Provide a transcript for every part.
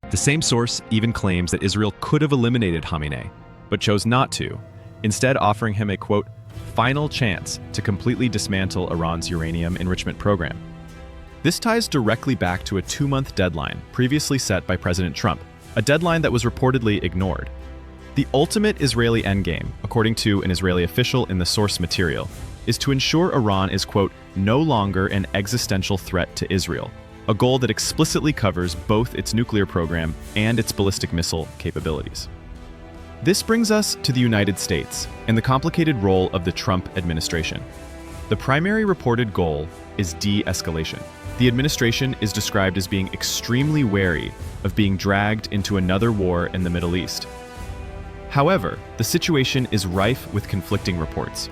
The same source even claims that Israel could have eliminated Khamenei, but chose not to, instead offering him a, quote, final chance to completely dismantle Iran's uranium enrichment program. This ties directly back to a 2-month deadline previously set by President Trump, a deadline that was reportedly ignored. The ultimate Israeli endgame, according to an Israeli official in the source material, is to ensure Iran is, quote, no longer an existential threat to Israel, a goal that explicitly covers both its nuclear program and its ballistic missile capabilities. This brings us to the United States and the complicated role of the Trump administration. The primary reported goal is de-escalation. The administration is described as being extremely wary of being dragged into another war in the Middle East. However, the situation is rife with conflicting reports.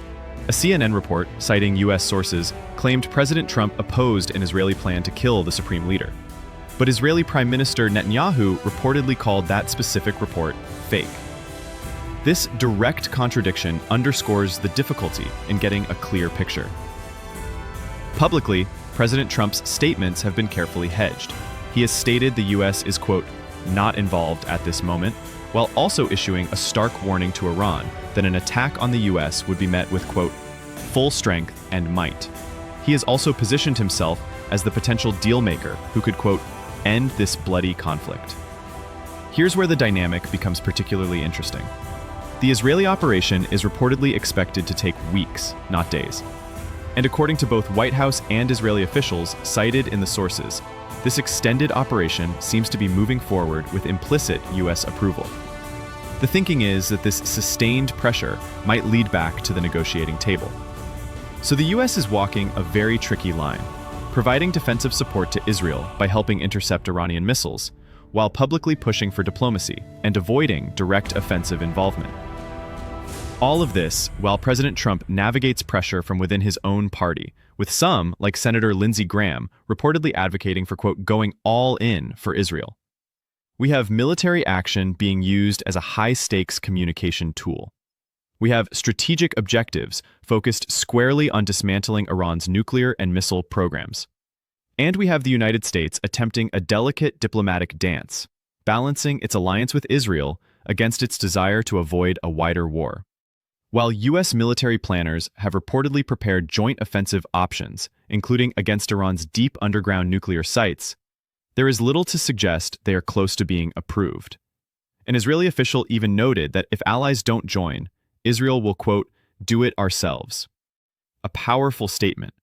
A CNN report, citing U.S. sources, claimed President Trump opposed an Israeli plan to kill the supreme leader. But Israeli Prime Minister Netanyahu reportedly called that specific report fake. This direct contradiction underscores the difficulty in getting a clear picture. Publicly, President Trump's statements have been carefully hedged. He has stated the U.S. is, quote, not involved at this moment, while also issuing a stark warning to Iran that an attack on the U.S. would be met with, quote, full strength and might. He has also positioned himself as the potential deal-maker who could, quote, end this bloody conflict. Here's where the dynamic becomes particularly interesting. The Israeli operation is reportedly expected to take weeks, not days. And according to both White House and Israeli officials cited in the sources, this extended operation seems to be moving forward with implicit U.S. approval. The thinking is that this sustained pressure might lead back to the negotiating table. So the U.S. is walking a very tricky line, providing defensive support to Israel by helping intercept Iranian missiles, while publicly pushing for diplomacy and avoiding direct offensive involvement. All of this while President Trump navigates pressure from within his own party, with some, like Senator Lindsey Graham, reportedly advocating for, quote, going all in for Israel. We have military action being used as a high-stakes communication tool. We have strategic objectives focused squarely on dismantling Iran's nuclear and missile programs. And we have the United States attempting a delicate diplomatic dance, balancing its alliance with Israel against its desire to avoid a wider war. While U.S. military planners have reportedly prepared joint offensive options, including against Iran's deep underground nuclear sites, there is little to suggest they are close to being approved. An Israeli official even noted that if allies don't join, Israel will, quote, do it ourselves. A powerful statement,